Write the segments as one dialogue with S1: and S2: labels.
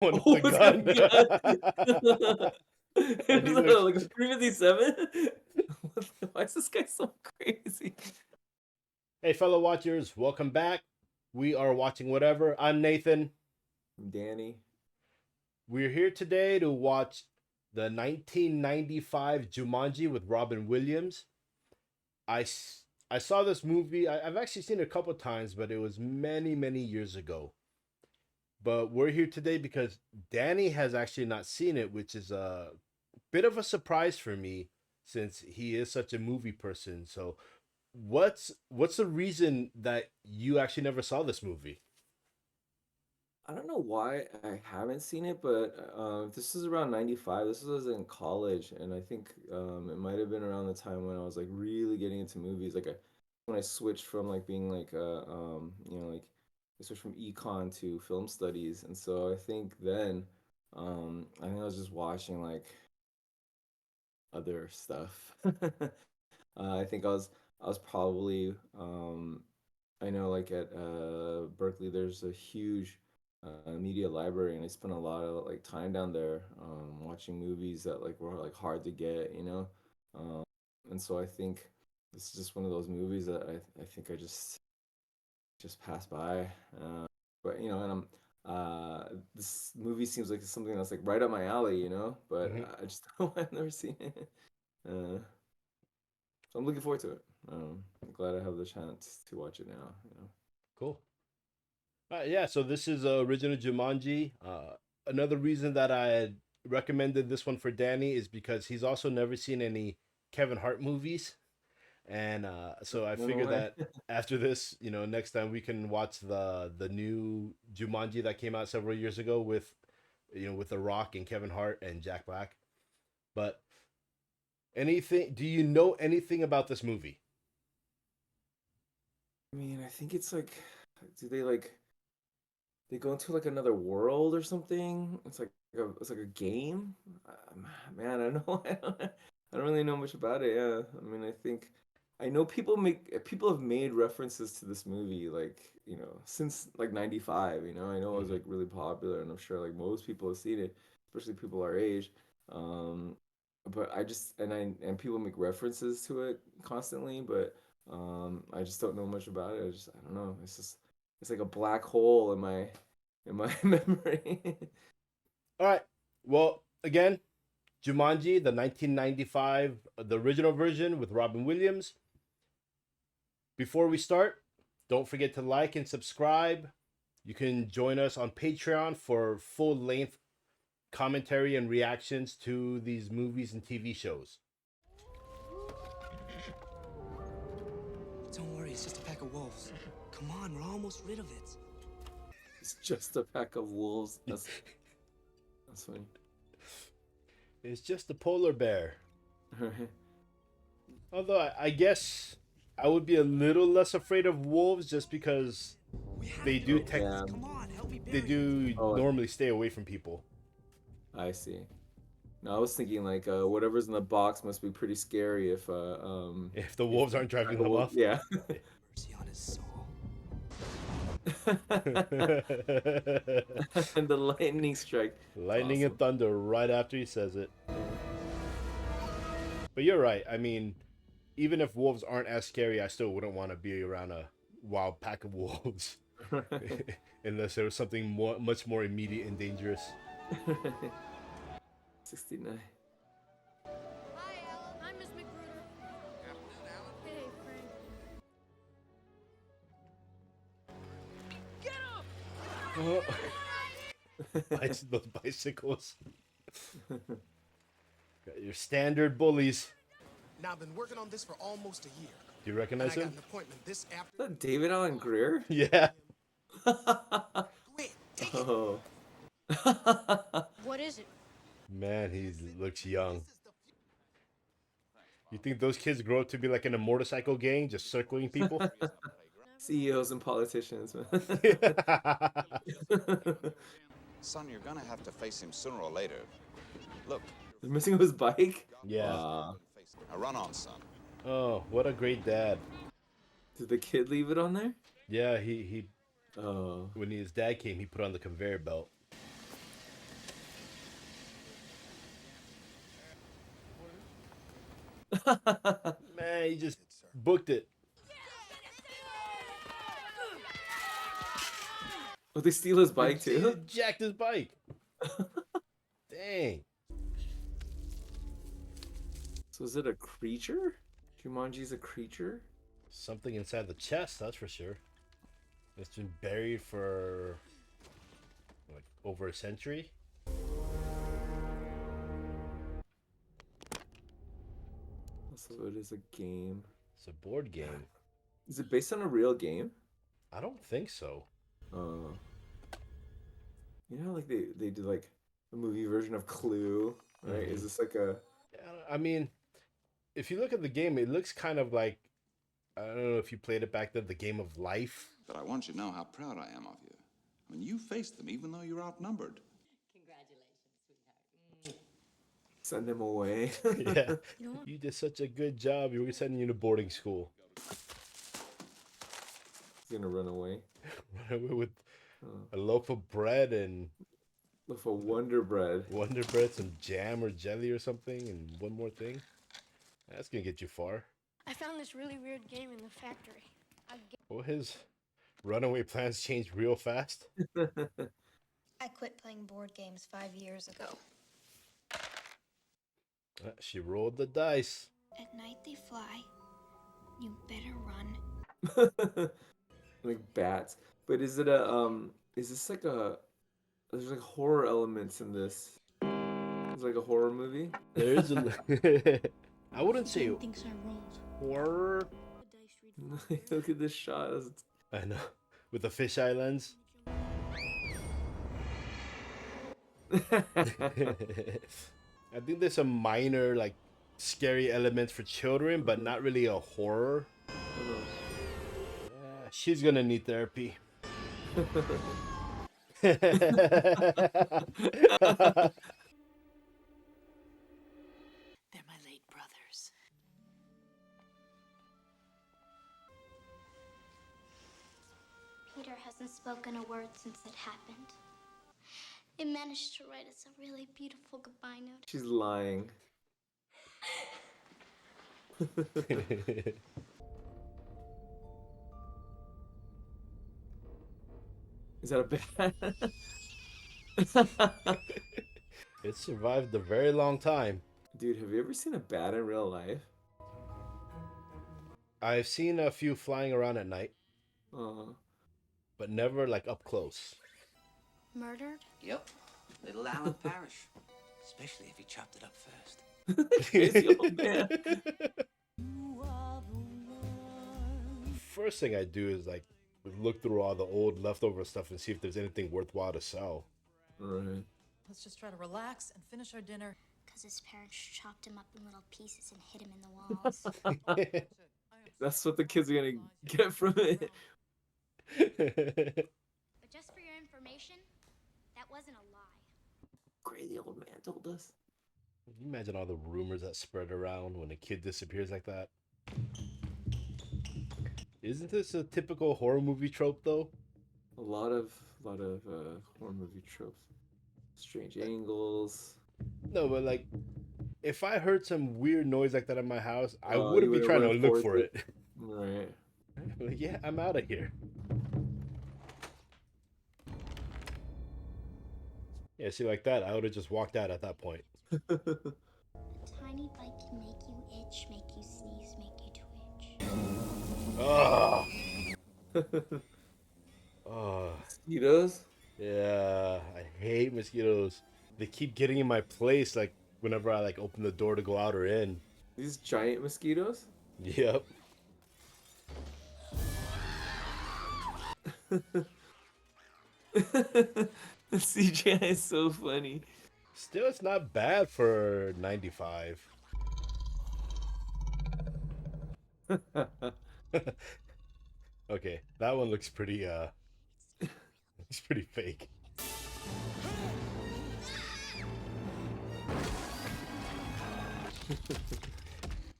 S1: One with
S2: Oh,
S1: the
S2: it's got a gun.
S1: gun. And
S2: It
S1: he
S2: was
S1: looks.
S2: like a 357. Why is this guy so crazy?
S1: Hey, fellow watchers, welcome back. We are watching whatever. I'm Nathan.
S2: Danny.
S1: We're here today to watch the 1995 Jumanji with Robin Williams. I, I saw this movie. I've actually seen it a couple times, but it was many, many years ago. But we're here today because Danny has actually not seen it, which is a bit of a surprise for me since he is such a movie person. So, what's the reason that you actually never saw this movie?
S2: I don't know why I haven't seen it, but this is around 95. This was in college, and I think it might have been around the time when I was like really getting into movies. When I switched from like being like like I switched from econ to film studies, and so I think then I think I was just watching like other stuff. I think I was probably I know like at Berkeley there's a huge media library, and I spent a lot of like time down there watching movies that like were like hard to get, you know. Um, and so I think this is just one of those movies that I think I just passed by. But you know, and I'm this movie seems like it's something that's like right up my alley, you know. But
S1: Hmm.
S2: I just don't know why I've never seen it. Uh, so I'm looking forward to it. I'm glad I have the chance to watch it now. You know.
S1: Cool. Yeah, so this is original Jumanji. Another reason that I had recommended this one for Danny is because he's also never seen any Kevin Hart movies, and so I
S2: No
S1: figured
S2: way.
S1: that after this, next time we can watch the new Jumanji that came out several years ago with, with The Rock and Kevin Hart and Jack Black. But anything? Do you know anything about this movie?
S2: I mean, I think it's like, do they go into like another world or something? It's like a game. Man, I know I don't really know much about it. Yeah, I mean, I know people have made references to this movie like since like '95. I know it was
S1: Hmm.
S2: like really popular, and I'm sure like most people have seen it, especially people our age. Um, but and people make references to it constantly, but I just don't know much about it. I don't know. It's like a black hole in my memory.
S1: All right. Well, again, Jumanji, the 1995, the original version with Robin Williams. Before we start, don't forget to like and subscribe. You can join us on Patreon for full length commentary and reactions to these movies and TV shows.
S3: Don't worry, it's just a pack of wolves. Come on, we're almost rid of it.
S2: It's just a pack of wolves. That's funny.
S1: It's just a polar bear. Although I guess I would be a little less afraid of wolves just because
S3: We have
S1: they
S3: to
S1: do
S3: get
S1: tech
S3: this.
S2: Yeah.
S3: Come on, help me
S1: they
S3: bury it.
S1: do
S2: Oh,
S1: normally stay away from people.
S2: I see. No, I was thinking like whatever's in the box must be pretty scary
S1: If the
S2: if
S1: wolves aren't
S2: pack
S1: driving
S2: of
S1: them
S2: wolves.
S1: off.
S2: Yeah.
S3: Mercy on his soul.
S2: And the lightning strike. It's
S1: Lightning and
S2: awesome.
S1: thunder right after he says it.
S2: Yeah.
S1: But you're right. I mean, even if wolves aren't as scary, I still wouldn't want to be around a wild pack of wolves unless there was something much more immediate and dangerous.
S2: 69.
S4: Hi, Alan. Hi, Miss McGruder. Afternoon, Alan. Hey, Frank. Get him!
S1: Those bicycles. Got your standard bullies.
S5: Now, I've been working on this for almost a year,
S1: Do you
S5: and
S1: recognize
S5: I got
S1: him?
S5: an appointment this
S2: Is
S5: afternoon.
S2: that David Allen Greer?
S1: Yeah.
S5: Wait, take it.
S2: Oh.
S4: What is it?
S1: Man, he looks young. You think those kids grow up to be like in a motorcycle gang just circling people?
S2: CEOs and politicians, man.
S6: Son, you're gonna have to face him sooner or later. Look,
S2: They're missing his bike?
S1: Yeah.
S2: Wow.
S6: now run on, son.
S1: Oh, what a great dad.
S2: Did the kid leave it on there?
S1: Yeah, he
S2: Oh.
S1: when his dad came, he put on the conveyor belt. Man, he just booked it.
S2: Oh, they steal his bike
S1: He
S2: too?
S1: jacked his bike. Dang.
S2: So is it a creature? Jumanji's a creature?
S1: Something inside the chest, that's for sure. It's been buried for like over a century.
S2: So it is a game.
S1: It's a board game.
S2: Is it based on a real game?
S1: I don't think so.
S2: You know, like they did like a movie version of Clue, right? Is this like a?
S1: Yeah, I mean, if you look at the game, it looks kind of like, I don't know if you played it back then, the game of life.
S6: But I want you to know how proud I am of you. I mean, you faced them even though you're outnumbered.
S2: Send him away.
S1: Yeah, you did such a good job. You were sending you to boarding school.
S2: He's gonna run away.
S1: Run away with a loaf of bread and
S2: Loaf of Wonder Bread.
S1: Wonder Bread, some jam or jelly or something, and one more thing. That's gonna get you far.
S4: I found this really weird game in the factory.
S1: Well, his runaway plans changed real fast.
S7: I quit playing board games 5 years ago.
S1: She rolled the dice.
S7: At night they fly. You better run.
S2: Like bats. But is it a is this like a there's like horror elements in this? It's like a horror movie?
S1: There's a I wouldn't say
S7: Thinks I rolled.
S1: horror.
S2: Look at this shot.
S1: I know. With the fisheye lens. I think there's some minor like scary elements for children, but not really a horror. Yeah, she's gonna need therapy.
S7: They're my late brothers.
S8: Peter hasn't spoken a word since it happened. It managed to write us a really beautiful goodbye note.
S2: She's lying. Is that a bat?
S1: It survived a very long time.
S2: Dude, have you ever seen a bat in real life?
S1: I've seen a few flying around at night, but never like up close.
S4: Murdered?
S3: Yep. Little Alan Parrish. Especially if he chopped it up first.
S2: Crazy old man.
S1: First thing I do is like look through all the old leftover stuff and see if there's anything worthwhile to sell.
S2: Right.
S9: Let's just try to relax and finish our dinner.
S8: Because his parents chopped him up in little pieces and hid him in the walls.
S2: That's what the kids are gonna get from it.
S8: But just for your information, that wasn't a lie.
S2: Crazy old man told us.
S1: Can you imagine all the rumors that spread around when a kid disappears like that? Isn't this a typical horror movie trope though?
S2: A lot of horror movie tropes. Strange angles.
S1: No, but like, if I heard some weird noise like that in my house, I
S2: You
S1: wouldn't be
S2: would've
S1: trying to
S2: run
S1: look
S2: towards
S1: for
S2: it.
S1: it.
S2: Right.
S1: Like, yeah, I'm out of here. Yeah, see, like that, I would have just walked out at that point.
S8: A tiny bite can make you itch, make you sneeze, make you twitch.
S1: Oh. Oh.
S2: Mosquitoes?
S1: Yeah, I hate mosquitoes. They keep getting in my place, like whenever I like open the door to go out or in.
S2: These giant mosquitoes?
S1: Yep.
S2: The CGI is so funny.
S1: Still, it's not bad for 95. Okay, that one looks pretty looks pretty fake.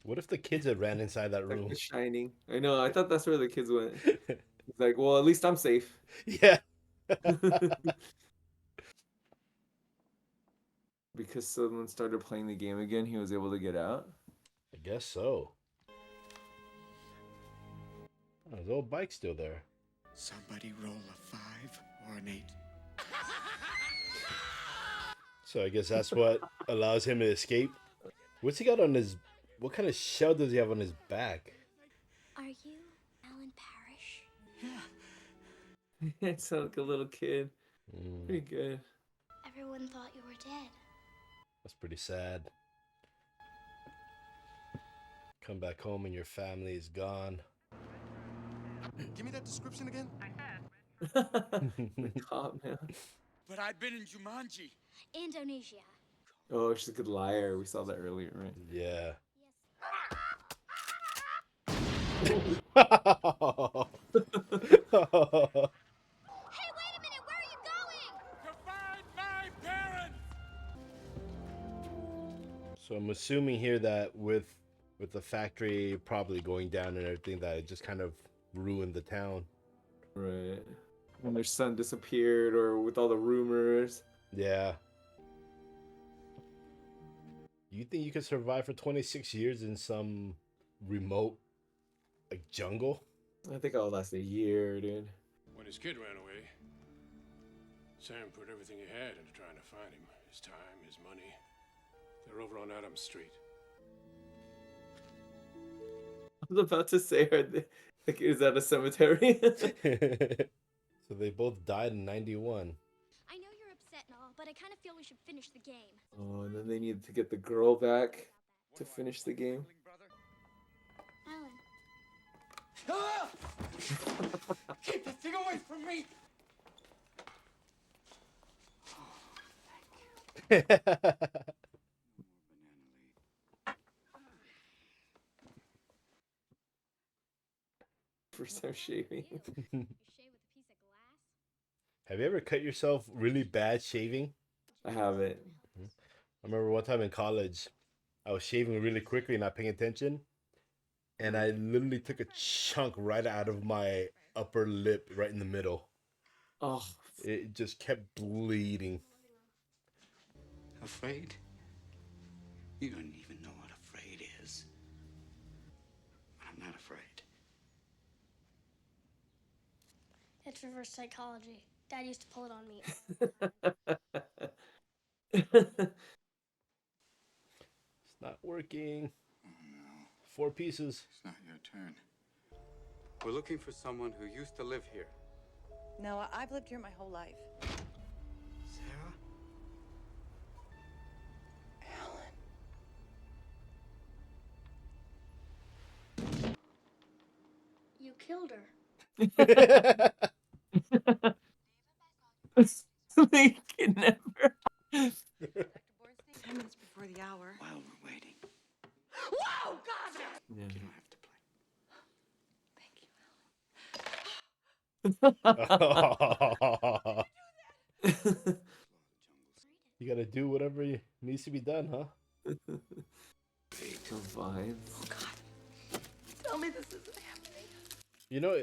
S1: What if the kids had ran inside that
S2: Like
S1: room?
S2: The Shining. I know, I thought that's where the kids went. It's like, well, at least I'm safe.
S1: Yeah.
S2: Because someone started playing the game again, he was able to get out.
S1: I guess so. Oh, his old bike's still there.
S5: Somebody roll a 5 or an 8.
S1: So I guess that's what allows him to escape. What's he got on his... What kind of shell does he have on his back?
S8: Are you Alan Parrish?
S2: It sounds like a little kid. Pretty good.
S8: Everyone thought you were dead.
S1: That's pretty sad. Come back home and your family is gone.
S5: Give me that description again.
S2: The cop, man.
S5: But I'd been in Jumanji.
S8: Indonesia.
S2: Oh, she's a good liar. We saw that earlier, right?
S1: Yeah.
S8: Hey, wait a minute! Where are you going?
S5: To find my parents!
S1: So I'm assuming here that with the factory probably going down and everything, that it just kind of ruined the town.
S2: Right. When their son disappeared, or with all the rumors.
S1: Yeah. You think you could survive for 26 years in some remote, like, jungle?
S2: I think I'll last a year, dude.
S10: When his kid ran away, Sam put everything he had into trying to find him. His time, his money. They're over on Adams Street.
S2: I was about to say, like, is that a cemetery?
S1: So they both died in 91.
S8: I know you're upset and all, but I kind of feel we should finish the game.
S2: Oh, and then they needed to get the girl back to finish the game.
S8: Alan.
S5: Ah! Keep the thing away from me!
S2: First time shaving.
S8: Ew. You shave with a piece of glass?
S1: Have you ever cut yourself really bad shaving?
S2: I haven't.
S1: I remember one time in college, I was shaving really quickly, not paying attention, and I literally took a chunk right out of my upper lip, right in the middle.
S2: Oh,
S1: It just kept bleeding.
S3: Afraid? You don't even know what afraid is. I'm not afraid.
S8: It's reverse psychology. Dad used to pull it on me.
S1: It's not working. 4 pieces.
S6: It's not your turn.
S11: We're looking for someone who used to live here.
S9: No, I've lived here my whole life.
S3: Sarah?
S8: You killed her.
S2: They kidnapper.
S9: 10 minutes before the hour.
S3: While we're waiting,
S8: Whoa, God!
S2: Yeah.
S3: you don't have to play.
S1: You gotta do whatever needs to be done, huh?
S2: I'm fine.
S9: Oh, God. Tell me this isn't happening.
S1: You know,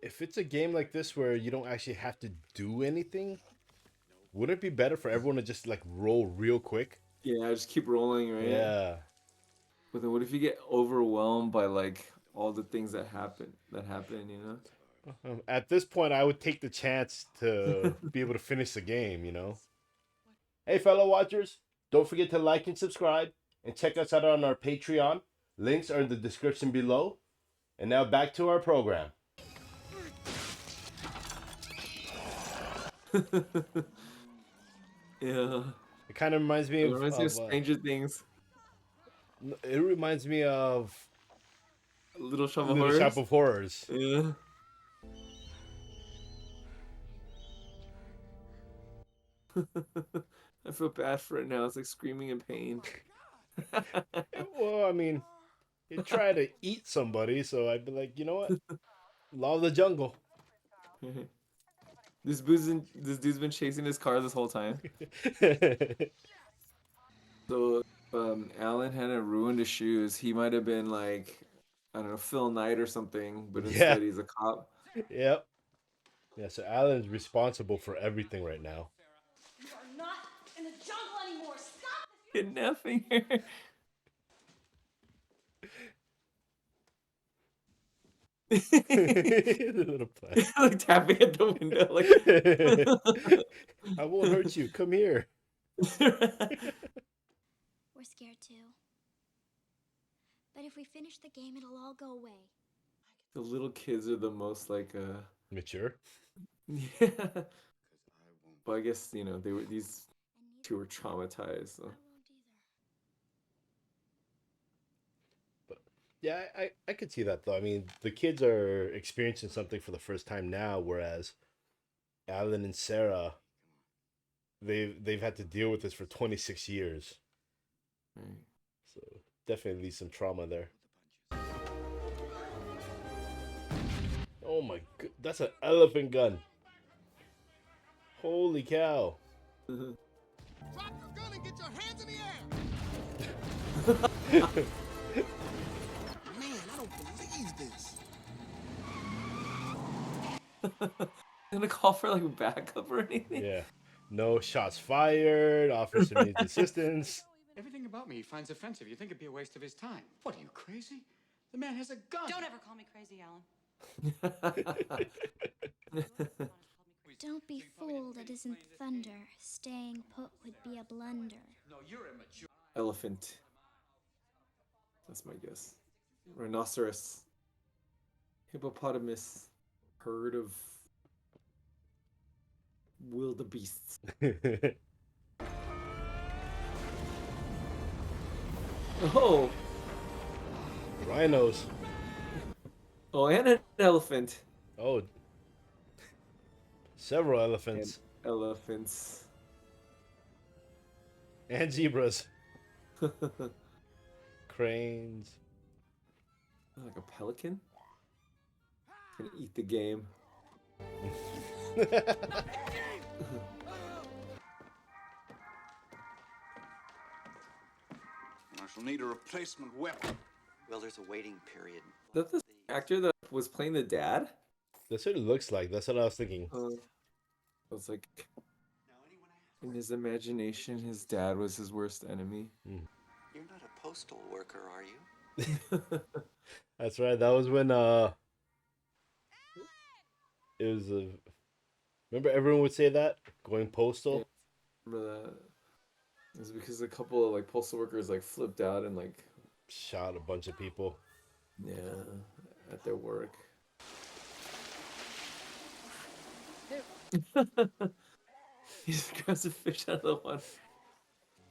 S1: if it's a game like this where you don't actually have to do anything, wouldn't it be better for everyone to just, like, roll real quick?
S2: Yeah, just keep rolling, right?
S1: Yeah.
S2: But then what if you get overwhelmed by, like, all the things that happen, you know?
S1: At this point, I would take the chance to be able to finish the game, you know? Hey, fellow watchers, don't forget to like and subscribe, and check us out on our Patreon. Links are in the description below. And now back to our program.
S2: Yeah.
S1: It kind of reminds me
S2: It
S1: of...
S2: reminds me of Stranger Things.
S1: It reminds me of...
S2: Little Shop of
S1: Little
S2: Horrors.
S1: Shop of Horrors.
S2: Yeah. I feel bad for it now. It's like screaming in pain.
S1: Well, I mean, you try to eat somebody, so I'd be like, you know what? Law of the jungle.
S2: This dude's been chasing his car this whole time. So, Alan hadn't ruined his shoes. He might have been like, I don't know, Phil Knight or something, but instead he's a cop.
S1: Yep. Yeah, so Alan's responsible for everything right now.
S8: You are not in the jungle anymore. Stop!
S2: Kidnapping her.
S1: The little plant.
S2: Like tapping at the window, like.
S1: I won't hurt you. Come here.
S8: We're scared too. But if we finish the game, it'll all go away.
S2: The little kids are the most like
S1: Mature.
S2: yeah. But I guess these two were traumatized. So.
S1: But yeah, I could see that though. I mean, the kids are experiencing something for the first time now, whereas Alan and Sarah, they've had to deal with this for 26 years.
S2: Right.
S1: So definitely some trauma there. Oh my god, that's an elephant gun. Holy cow.
S5: Drop your gun and get your hands in the air. Man, I don't believe this.
S2: Gonna call for like backup or anything?
S1: Yeah. No shots fired. Officer needs assistance.
S11: Everything about me he finds offensive. You think it'd be a waste of his time? What, are you crazy? The man has a gun.
S9: Don't ever call me crazy, Alan.
S8: Don't be fooled, it isn't thunder. Staying put would be a blunder.
S3: No, you're immature.
S2: Elephant. That's my guess. Rhinoceros. Hippopotamus. Herd of wildebeests. Oh.
S1: Rhinos.
S2: Oh, and an elephant.
S1: Oh. Several elephants.
S2: And elephants.
S1: And zebras. Cranes.
S2: Like a pelican? Gonna eat the game.
S6: I shall need a replacement weapon.
S3: Well, there's a waiting period.
S2: Is that the actor that was playing the dad?
S1: That's what it looks like. That's what I was thinking.
S2: I was like, in his imagination, his dad was his worst enemy.
S3: You're not a postal worker, are you?
S1: That's right. That was when it was remember everyone would say that going postal.
S2: Yeah, remember that? It was because a couple of like postal workers like flipped out and like
S1: shot a bunch of people.
S2: Yeah, at their work. He just grabs a fish out of the water.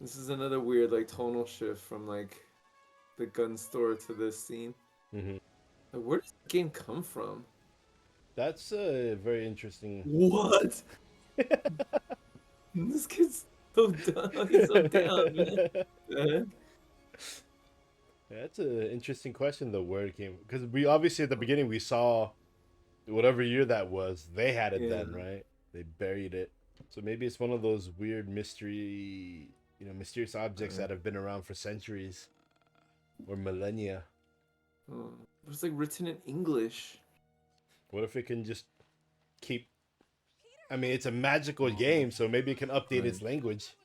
S2: This is another weird like tonal shift from like the gun store to this scene.
S1: Mm-hmm.
S2: Like, where does the game come from?
S1: That's very interesting.
S2: What? This kid's so dumb. He's so down, man.
S1: That's an interesting question though, where it came, because we obviously at the beginning we saw whatever year that was, they had it then, right? They buried it. So maybe it's one of those weird mysterious objects that have been around for centuries or millennia.
S2: Oh, it's like written in English.
S1: What if it can just keep... I mean, it's a magical game, so maybe it can update its language.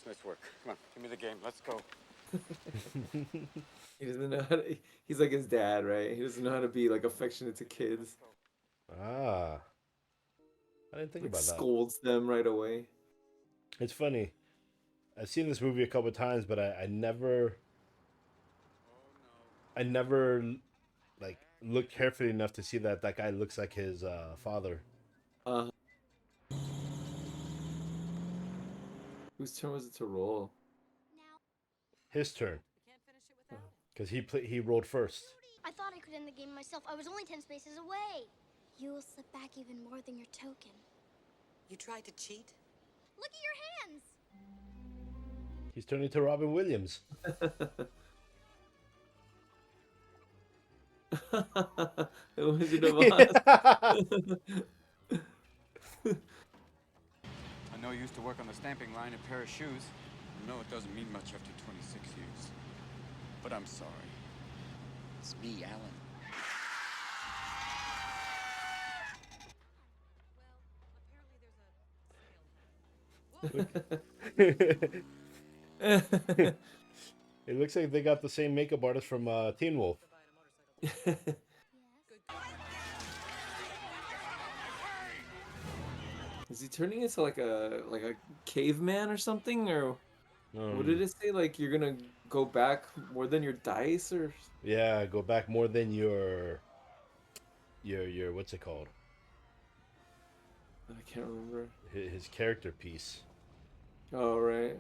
S11: Nice work. Come on, give me the game. Let's go.
S2: He doesn't know how to... He's like his dad, right? He doesn't know how to be like affectionate to kids.
S1: Ah. I didn't think
S2: like,
S1: about that.
S2: Scolds them right away.
S1: It's funny. I've seen this movie a couple of times, but I never like looked carefully enough to see that guy looks like his father.
S2: Whose turn was it to roll?
S1: His turn. Because he rolled first.
S8: I thought I could end the game myself. I was only 10 spaces away. You will slip back even more than your token.
S9: You tried to cheat?
S8: Look at your hands.
S1: He's turning to Robin Williams.
S2: The Wizard of Oz.
S11: I know you used to work on the stamping line, a pair of shoes. I know it doesn't mean much after 26 years. But I'm sorry.
S3: It's me, Alan.
S1: It looks like they got the same makeup artist from Teen Wolf.
S2: Is he turning into like a caveman or something, or what did it say? Like you're gonna go back more than your dice, or
S1: Yeah, go back more than your what's it called?
S2: I can't remember.
S1: His character piece.
S2: Oh right.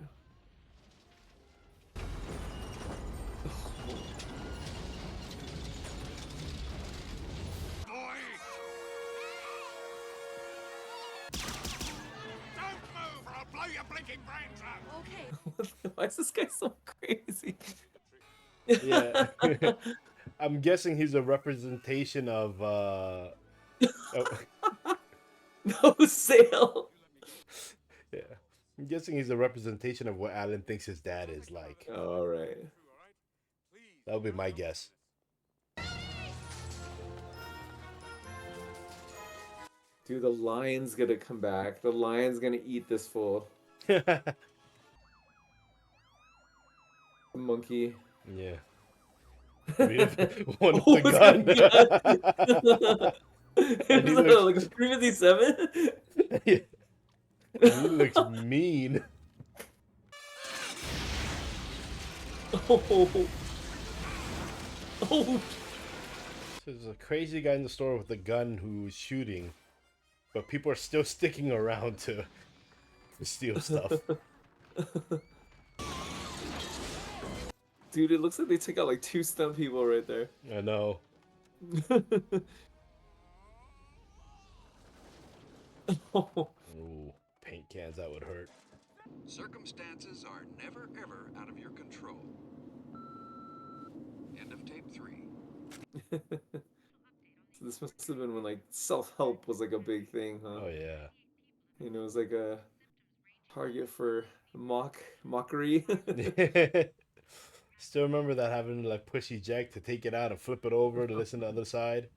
S5: Blow your blinking brains out.
S9: Okay.
S2: Why is this guy so crazy?
S1: Yeah. I'm guessing he's a representation of
S2: No sale.
S1: yeah. I'm guessing he's a representation of what Alan thinks his dad is like.
S2: All right.
S1: That would be my guess.
S2: Dude, the lion's gonna come back. The lion's gonna eat this fool. The monkey.
S1: Yeah. One
S2: Oh,
S1: with the
S2: it's
S1: gun.
S2: It was like a 357.
S1: Yeah. He looks mean.
S2: Oh. Oh.
S1: There's a crazy guy in the store with a gun who's shooting, but people are still sticking around to steal stuff.
S2: Dude, it looks like they took out like 2 stunt people right there.
S1: I know. Ooh, paint cans, that would hurt.
S12: Circumstances are never ever out of your control. End of tape 3.
S2: So this must have been when like self-help was like a big thing, huh?
S1: Oh yeah.
S2: You know, it was like a target for mockery.
S1: Still remember that, having to like push eject to take it out and flip it over to listen to the other side.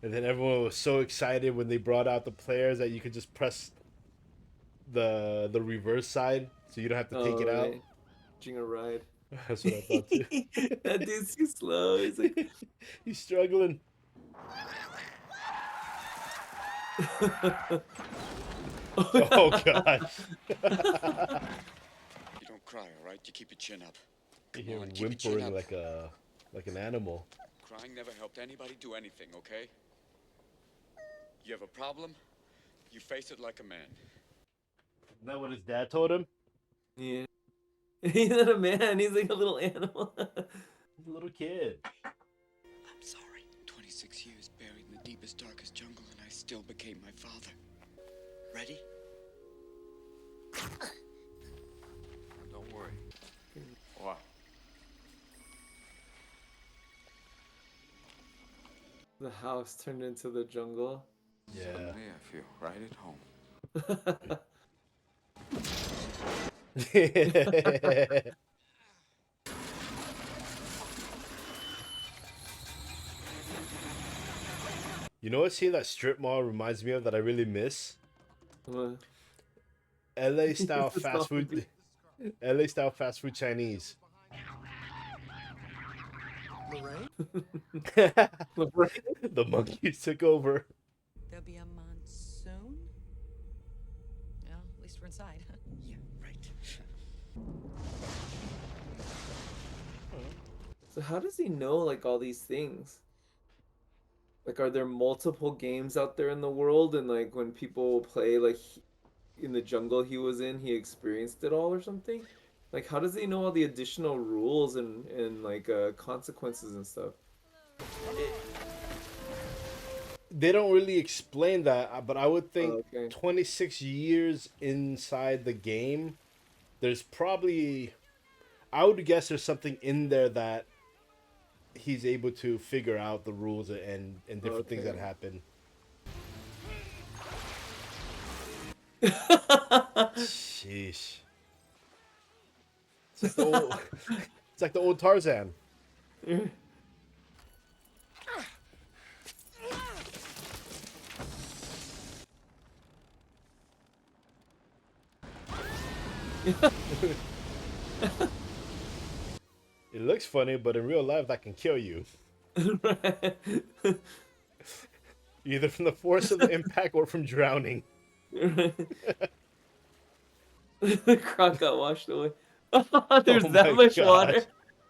S1: And then everyone was so excited when they brought out the players that you could just press the reverse side so you don't have to take it out.
S2: Jing a ride.
S1: That's what I thought too.
S2: That dude's too slow. He's like
S1: he's struggling. Oh gosh.
S11: You don't cry, all right? You keep your chin up.
S1: You
S11: Come
S1: hear
S11: on, keep your chin
S1: whimpering
S11: up.
S1: like an animal.
S11: Crying never helped anybody do anything, okay? You have a problem, you face it like a man.
S1: Isn't that what his dad told him?
S2: Yeah. He's not a man, he's like a little animal.
S1: He's a little kid.
S11: I'm sorry. 26 years buried in the deepest, darkest jungle, and I still became my father. Ready?
S12: Don't worry.
S11: What?
S2: The house turned into the jungle.
S1: Yeah.
S12: Suddenly I feel right at home.
S1: You know what scene that strip mall reminds me of that I really miss?
S2: What?
S1: LA style fast food. LA style fast food Chinese.
S5: Lorraine?
S1: The monkeys took over.
S9: There'll be a monsoon? Well, at least we're inside.
S11: Yeah, right.
S2: So how does he know like all these things? Like, are there multiple games out there in the world, and like when people play like in the jungle he was in, he experienced it all or something? Like, how does he know all the additional rules and like consequences and stuff?
S1: They don't really explain that, but I would think
S2: Oh, okay.
S1: 26 years inside the game, there's probably, I would guess there's something in there that he's able to figure out the rules and different things that
S2: Okay.
S1: happen. Sheesh. It's like the old Tarzan. It looks funny, but in real life, that can kill you.
S2: Right.
S1: Either from the force of the impact or from drowning.
S2: The croc got washed away. There's
S1: Oh
S2: that
S1: my
S2: much
S1: gosh.
S2: water.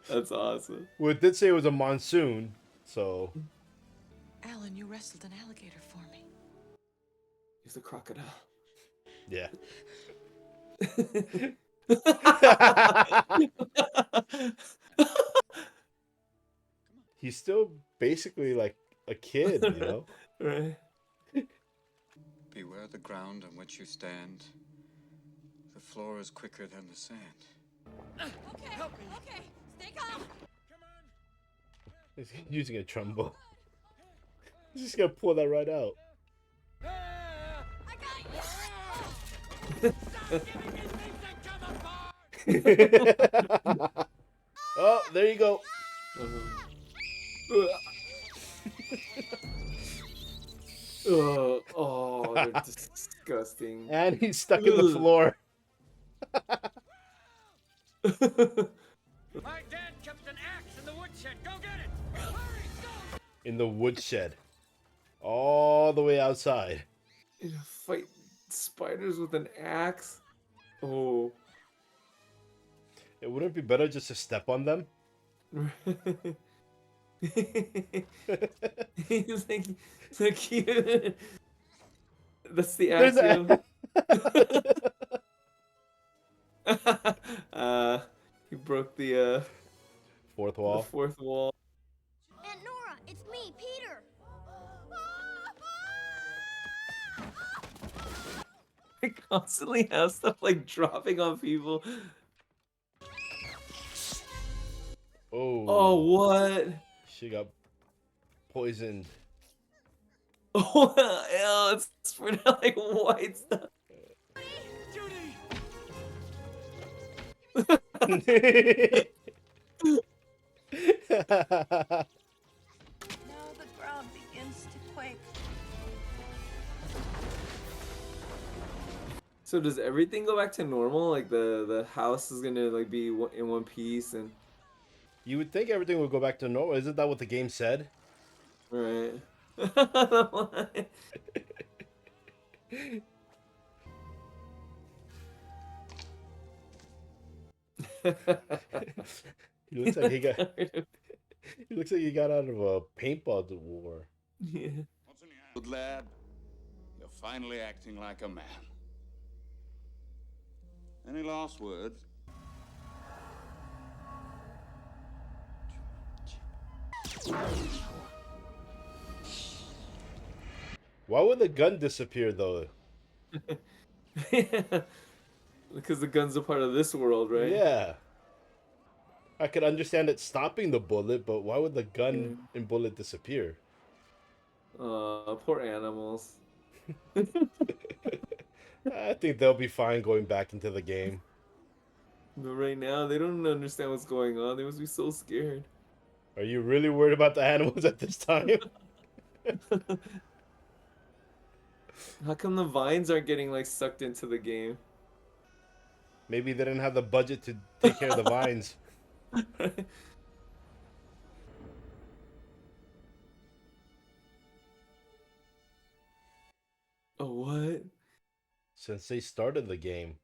S2: That's awesome.
S1: Well, it did say it was a monsoon, so.
S9: Alan, you wrestled an alligator for me.
S2: He's a crocodile.
S1: Yeah. He's still basically like a kid, you know?
S2: Right.
S6: Beware the ground on which you stand. The floor is quicker than the sand.
S4: Okay, okay, stay calm.
S1: He's using a trombone. He's just gonna pull that right out.
S4: I got you.
S1: Oh, there you go.
S2: Oh, they're disgusting.
S1: And he's stuck in the floor.
S5: My dad kept an axe in the woodshed. Go get it. Hurry, go.
S1: In the woodshed. All the way outside.
S2: You know, fight spiders with an axe. Oh.
S1: It wouldn't be better just to step on them?
S2: He's like so cute. That's the axiom. He broke the
S1: fourth wall.
S2: The fourth wall.
S4: Aunt Nora, it's me, Peter.
S2: I constantly have stuff like dropping on people.
S1: Oh.
S2: Oh, what?
S1: She got poisoned.
S2: Oh, ew, it's spread out like white stuff.
S9: Now the ground begins to quake.
S2: So does everything go back to normal? Like the house is gonna like be in one piece and.
S1: You would think everything would go back to normal. Isn't that what the game said?
S2: Right.
S1: He looks like he got. He looks like he got out of a paintball war.
S2: Yeah.
S6: Good lad, you're finally acting like a man. Any last words?
S1: Why would the gun disappear though?
S2: Because the gun's a part of this world, right?
S1: Yeah. I could understand it stopping the bullet, but why would the gun and bullet disappear?
S2: Poor animals.
S1: I think they'll be fine going back into the game.
S2: But right now, they don't understand what's going on. They must be so scared.
S1: Are you really worried about the animals at this time?
S2: How come the vines aren't getting like sucked into the game?
S1: Maybe they didn't have the budget to take care of the vines.
S2: Oh, what?
S1: Since they started the game.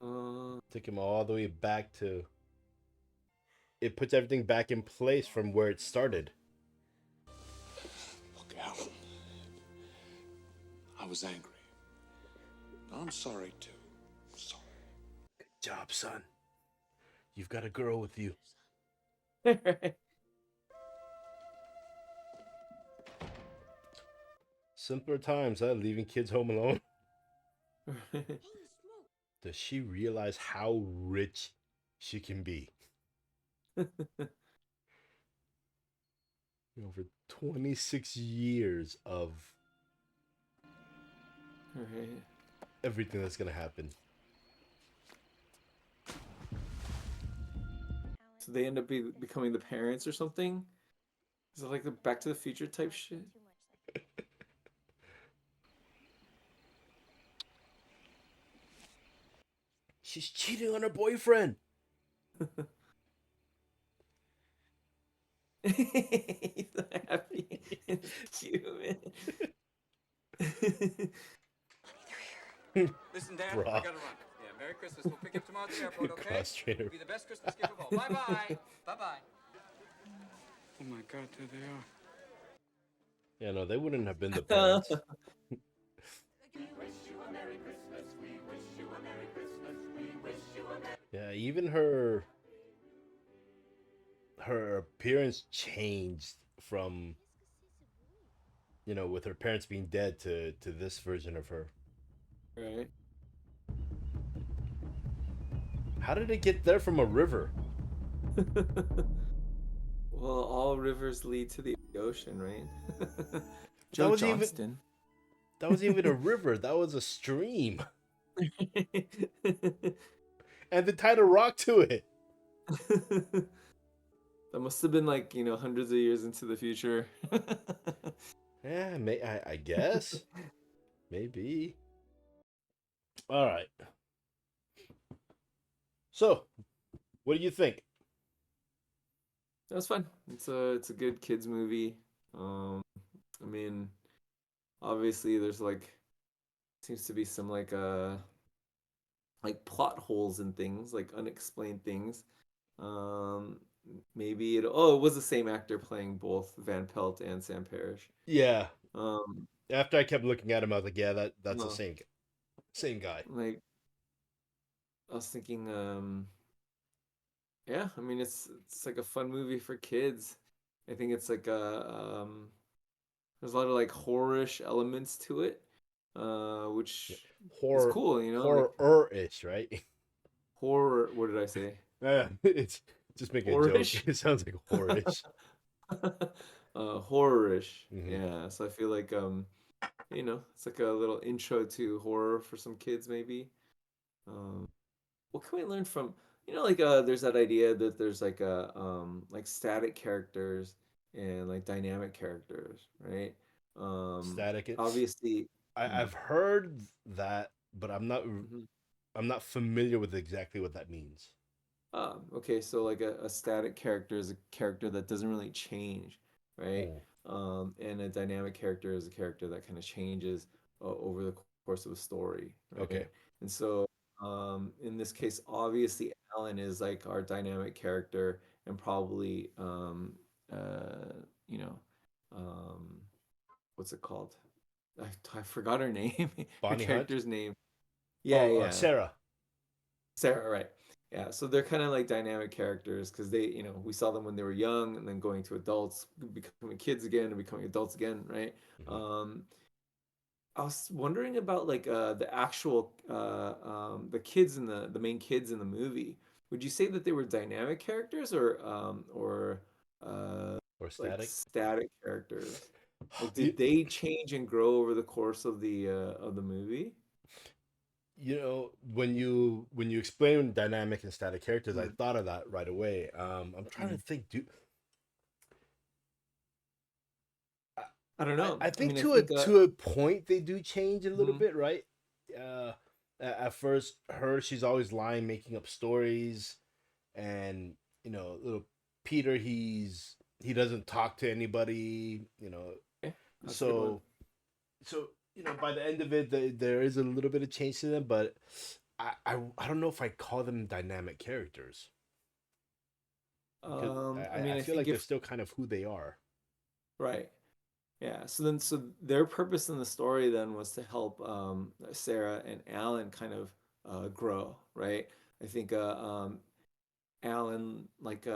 S1: Took him all the way back to... It puts everything back in place from where it started.
S10: Look, Alan. I was angry. I'm sorry, too. Sorry.
S1: Good job, son. You've got a girl with you. Simpler times, huh? Leaving kids home alone. Does she realize how rich she can be? Over 26 years of everything that's gonna happen.
S2: So they end up becoming the parents or something? Is it like the Back to the Future type shit?
S1: She's cheating on her boyfriend.
S2: He's so happy. It's cute, man.
S11: Listen, Dad,
S1: Bruh.
S11: I gotta run. Yeah, Merry Christmas. We'll pick you up tomorrow at the airport, okay?
S1: Cross trainer.
S11: It'll be the best Christmas gift of all. Bye-bye. Bye-bye. Oh my God, there they are.
S1: Yeah, no, they wouldn't have been the parents. Yeah, even her appearance changed from, you know, with her parents being dead to this version of her.
S2: Right.
S1: How did it get there from a river?
S2: Well, all rivers lead to the ocean, right?
S1: That
S2: Joe
S1: wasn't
S2: Johnston.
S1: That wasn't even a river. That was a stream. And they tied a rock to it.
S2: That must have been like, hundreds of years into the future.
S1: Yeah, I guess. Maybe. All right. So, what do you think?
S2: That's fun. It's a good kids movie. I mean, obviously there's seems to be some like plot holes and things, like unexplained things. Maybe it was the same actor playing both Van Pelt and Sam Parrish.
S1: Yeah.
S2: Um,
S1: After I kept looking at him, I was like, yeah, that's the
S2: no,
S1: same guy.
S2: like I was thinking, yeah, I mean it's like a fun movie for kids. I think it's like there's a lot of like horror-ish elements to it, which is
S1: Horror,
S2: cool, like
S1: horror-ish, right?
S2: horror. What did I say?
S1: It's just making a joke.
S2: Horror-ish?
S1: It sounds like horror-ish.
S2: Horror-ish.
S1: Mhm.
S2: Yeah, so I feel like it's like a little intro to horror for some kids maybe. What can we learn from, there's that idea that there's like like static characters and like dynamic characters, right?
S1: Static.
S2: Obviously.
S1: I've heard that, but I'm
S2: Mhm.
S1: not familiar with exactly what that means.
S2: Okay, so like a static character is a character that doesn't really change, right? And a dynamic character is a character that kind of changes over the course of a story, right?
S1: Okay.
S2: And so, in this case, obviously, Alan is like our dynamic character and probably, you know, um, what's it called? I forgot her name. Her
S1: Bonnie Hunt?
S2: character's name. Yeah,
S1: Oh,
S2: yeah.
S1: Sarah.
S2: Sarah, right. Yeah, so they're kind of like dynamic characters because they, we saw them when they were young and then going to adults, becoming kids again and becoming adults again, right? I was wondering about like the actual the kids in the main kids in the movie. Would you say that they were dynamic characters or
S1: Or
S2: like
S1: static?
S2: static characters? Like,
S1: You-
S2: did they change and grow over the course of the movie?
S1: You know, when you explain dynamic and static characters, I
S2: Mhm.
S1: thought of that right away. I'm trying to
S2: Mhm.
S1: think.
S2: I don't know.
S1: I think
S2: mean,
S1: to a point they do change a little
S2: Mhm.
S1: bit, right? At first, she's always lying, making up stories, and little Peter, he doesn't talk to anybody,
S2: Okay, that's a good one.
S1: so by the end of it, there is a little bit of change to them, but I don't know if I call them dynamic characters. Because
S2: I mean,
S1: I
S2: I
S1: feel
S2: think
S1: like they're
S2: if
S1: still kind of who they are.
S2: right. Yeah, so their purpose in the story then was to help Sarah and Alan kind of grow, right? I think Alan like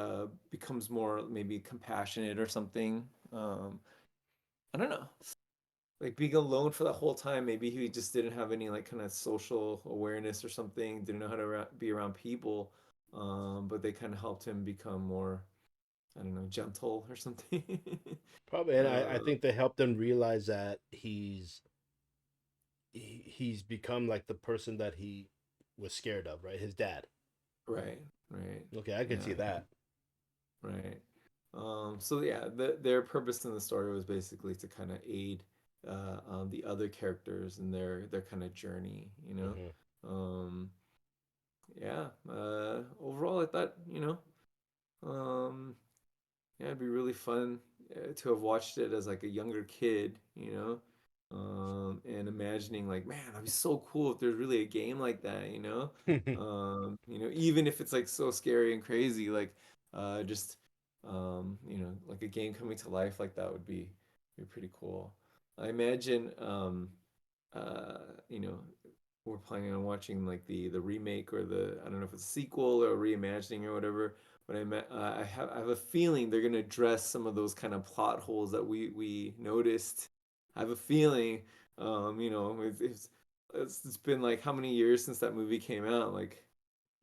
S2: becomes more maybe compassionate or something. I don't know. Like being alone for the whole time, maybe he just didn't have any like kind of social awareness or something, didn't know how to be around people. But they kind of helped him become more, I don't know, gentle or something.
S1: Probably, and I
S2: uh,
S1: think they helped them realize that he's become like the person that he was scared of, right? His dad.
S2: right, right.
S1: Okay, I can see
S2: Yeah,
S1: that.
S2: right. So yeah, their purpose in the story was basically to kind of aid the other characters in their kind of journey,
S1: Mhm.
S2: Um, yeah, overall, I thought, yeah, it'd be really fun to have watched it as like a younger kid, and imagining like, man, that'd be so cool if there's really a game like that, even if it's like so scary and crazy, like just like a game coming to life like that would be pretty cool. I imagine, uh, you know, we're planning on watching like the remake or the I don't know if it's a sequel or a reimagining or whatever. But I have a feeling they're gonna address some of those kind of plot holes that we noticed. I have a feeling, it's been like how many years since that movie came out? Like,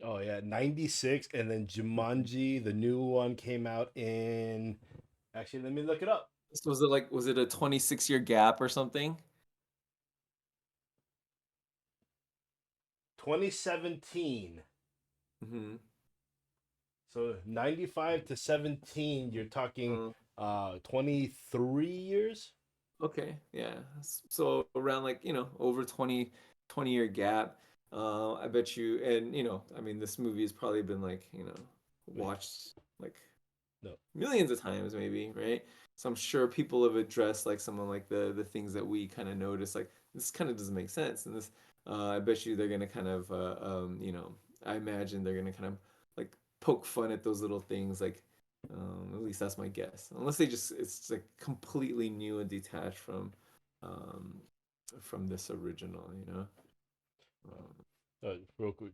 S1: Oh yeah, 96, and then Jumanji, the new one, came out in. Actually, let me look it up.
S2: so was it a 26-year gap or something?
S1: 2017.
S2: Mm-hmm.
S1: So 95 to 17, you're talking
S2: Uh,
S1: 23 years.
S2: Okay, yeah. So around like, over 20-year gap. I bet you, and I mean, this movie has probably been like,
S1: Wait,
S2: watched like
S1: no.
S2: millions of times maybe, right? So I'm sure people have addressed like some of like the things that we kind of notice, like this kind of doesn't make sense. And this, I bet you they're gonna kind of, I imagine they're gonna kind of like poke fun at those little things, like at least that's my guess. Unless it's like completely new and detached um, from this original, Um,
S1: Real quick,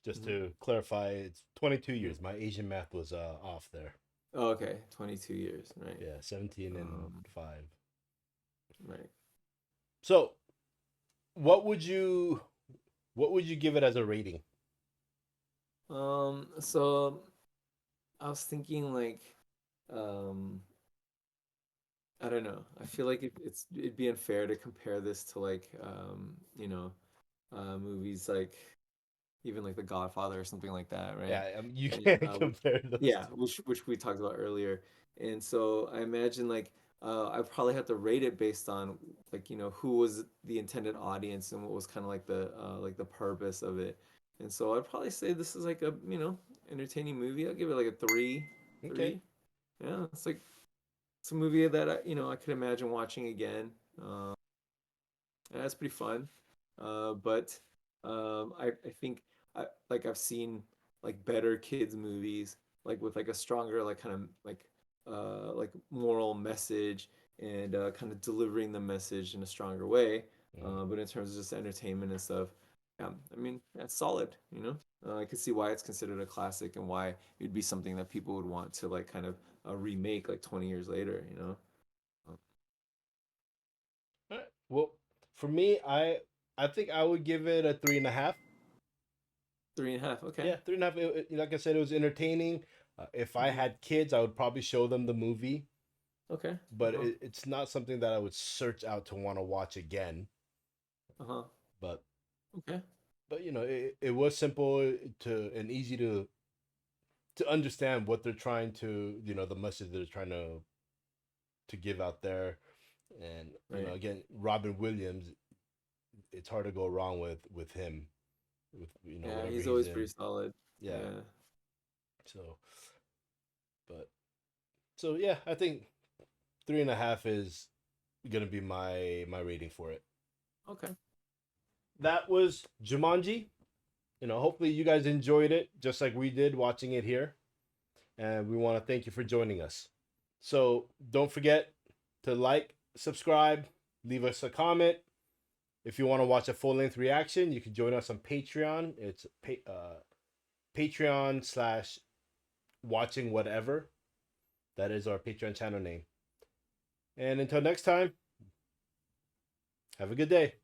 S1: just
S2: mhm.
S1: to clarify, it's 22 years. My Asian math was off there.
S2: Oh, okay, 22 years, right?
S1: Yeah, 17 and
S2: Um,
S1: 5.
S2: right.
S1: So, what would you give it as a rating?
S2: So I was thinking like, um, I don't know. I feel like it'd be unfair to compare this to like, movies like even like The Godfather or something like that, right?
S1: Yeah, you
S2: And
S1: can't compare those
S2: yeah,
S1: two.
S2: which we talked about earlier. And so I imagine like I probably have to rate it based on like who was the intended audience and what was kind of like the purpose of it. And so I'd probably say this is like a entertaining movie. I'll give it like a three,
S1: Okay.
S2: three. Yeah, it's a movie that I could imagine watching again. Yeah, it's pretty fun. But I think I've seen like better kids movies like with like a stronger like kind of like moral message and kind of delivering the message in a stronger way.
S1: Mm.
S2: But in terms of just entertainment and stuff, yeah, I mean that's solid. I could see why it's considered a classic and why it'd be something that people would want to like kind of remake like 20 years later.
S1: All right. Well, for me, I think I would give it a 3.5.
S2: 3.5. Okay.
S1: Yeah, 3.5. Like I said, it was entertaining. If I
S2: Mhm.
S1: had kids, I would probably show them the movie,
S2: Okay.
S1: but
S2: Uh-huh.
S1: it's not something that I would search out to want to watch again.
S2: Uh-huh.
S1: But
S2: Okay.
S1: it was simple to and easy to understand what they're trying to, the message they're trying to give out there. And
S2: Right.
S1: again, Robin Williams, it's hard to go wrong with him, with
S2: Yeah,
S1: whatever
S2: he's
S1: he's
S2: always pretty
S1: in.
S2: solid.
S1: Yeah.
S2: Yeah.
S1: So, but so yeah, I think 3.5 is gonna be my rating for it.
S2: Okay.
S1: That was Jumanji. Hopefully you guys enjoyed it just like we did watching it here, and we want to thank you for joining us. So don't forget to like, subscribe, leave us a comment. If you want to watch a full-length reaction, you can join us on Patreon. It's Patreon/watching whatever. That is our Patreon channel name. And until next time, have a good day.